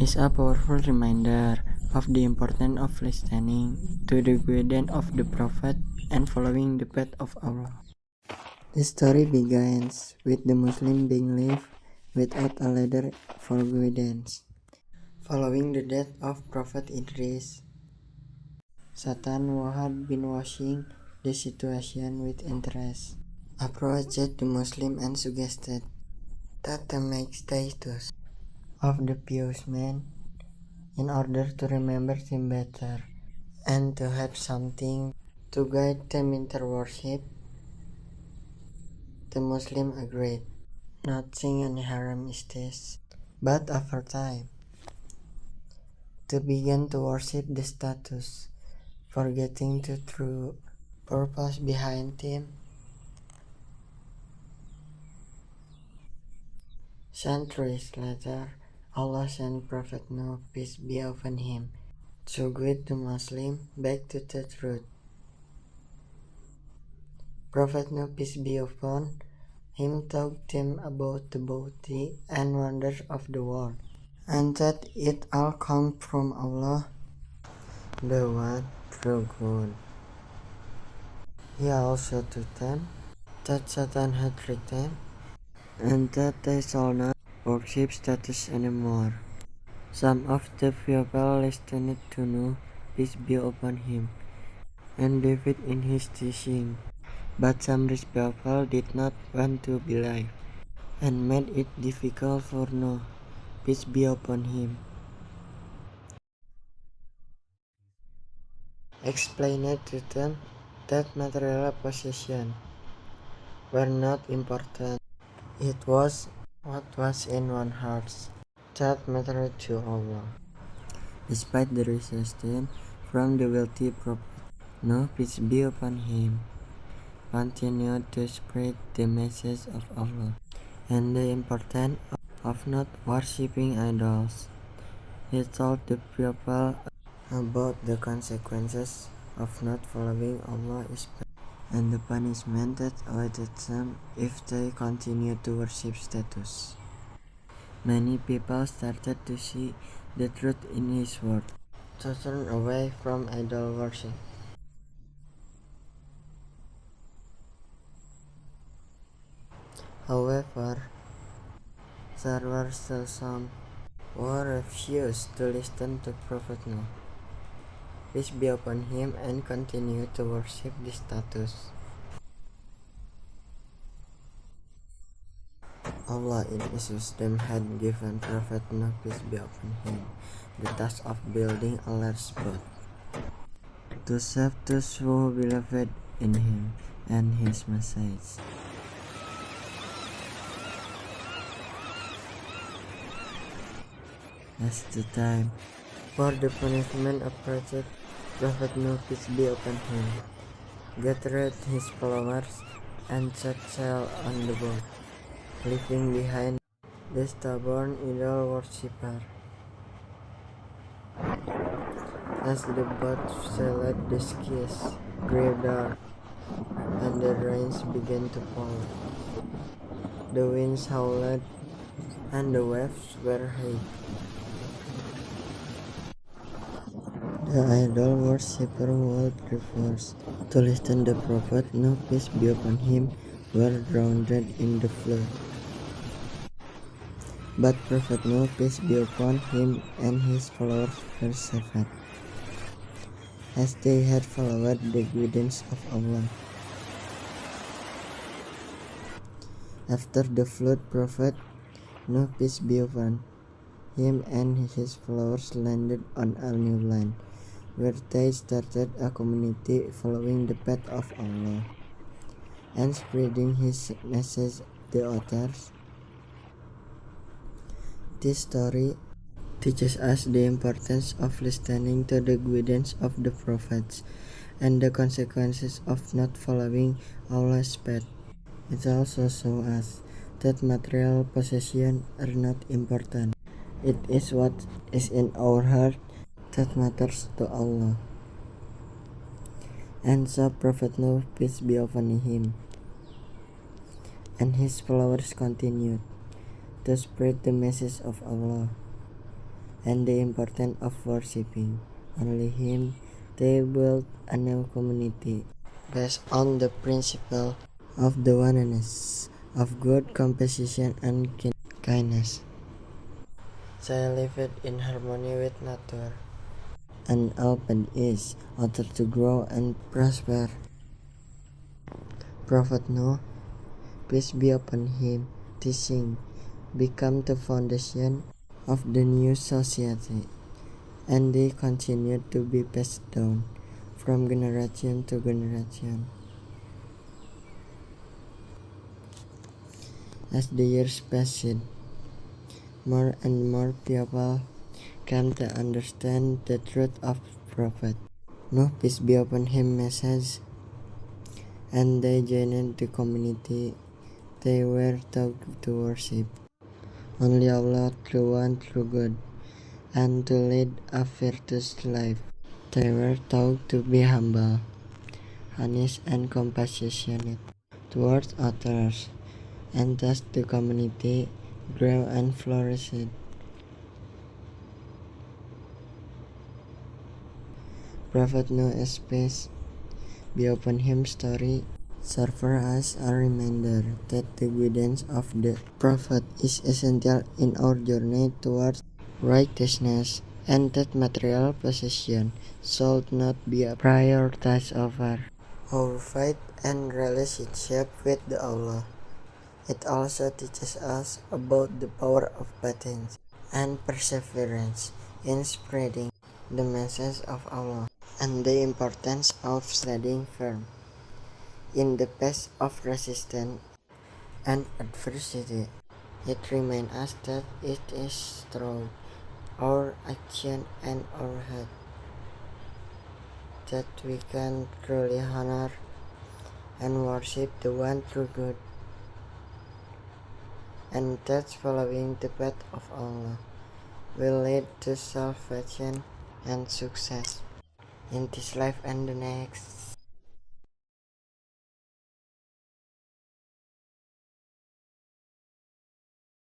is a powerful reminder of the importance of listening to the guidance of the Prophet and following the path of Allah. The story begins with the Muslim being left without a leader for guidance. Following the death of Prophet Idris, Satan, who had been watching the situation with interest, approached the Muslim and suggested that they make statues of the pious man in order to remember him better and to have something to guide them in their worship. The Muslim agreed, not seeing any harm in this, but over time, they began to worship the statues, forgetting the true purpose behind them. Centuries later, Allah sent Prophet Nuh, peace be upon him, to guide the Muslim back to the truth. Prophet Nuh, peace be upon him, taught them about the beauty and wonders of the world, and that it all comes from Allah, the one true God. He also taught them that Satan had tricked them, and that they shall not worship statues anymore. Some of the people listened to Nuh, peace be upon him, and believed in his teaching. But some rich people did not want to believe, and made it difficult for Nuh, peace be upon him, explained to them that material possessions were not important. It was what was in one's heart that mattered to Allah. Despite the resistance from the wealthy prophet, Nuh, peace be upon him, continued to spread the message of Allah and the importance of not worshipping idols. He told the people about the consequences of not following Allah's path and the punishment that awaited them if they continued to worship statues. Many people started to see the truth in his word, to turn away from idol worship. However, there were still some who refused to listen to Prophet Nuh, peace be upon him, and continued to worship the statues. Allah in His wisdom had given Prophet Nuh, peace be upon him, the task of building a large boat to save those who believed in him and his message. As the time for the punishment approached, Prophet Nuh, peace be upon him, gathered his followers and set sail on the boat, leaving behind the stubborn idol worshipper. As the boat sailed, the skies grew dark, and the rains began to fall. The winds howled, and the waves were high. The idol worshipper walked rivers to listen to the Prophet Nuh, peace be upon him, were drowned in the flood. But Prophet Nuh, peace be upon him, and his followers were saved, as they had followed the guidance of Allah. After the flood, Prophet Nuh, peace be upon him, and his followers landed on a new land, where they started a community following the path of Allah and spreading his message to others. This story teaches us the importance of listening to the guidance of the prophets and the consequences of not following Allah's path. It also shows us that material possessions are not important. It is what is in our heart that matters to Allah. And so Prophet Nuh, peace be upon him, and his followers continued to spread the message of Allah and the importance of worshiping only Him, they built a new community based on the principle of the oneness of good composition and kindness. They lived in harmony with nature and opened each other to grow and prosper. Prophet Noah, peace be upon him, teaching became the foundation of the new society, and they continued to be passed down from generation to generation. As the years passed, more and more people came to understand the truth of Prophet Noah, peace be upon him, message, and they joined the community. They were taught to worship only Allah, true one, true God, and to lead a virtuous life. They were taught to be humble, honest, and compassionate towards others, and thus the community grew and flourished. Prophet Noah's peace be upon him story serve for us a reminder that the guidance of the Prophet is essential in our journey towards righteousness, and that material possession should not be prioritized over our faith and relationship with the Allah. It also teaches us about the power of patience and perseverance in spreading the message of Allah, and the importance of standing firm in the face of resistance and adversity. It reminds us that it is through our action and our heart that we can truly honor and worship the one true God, and that following the path of Allah will lead to salvation and success in this life and the next.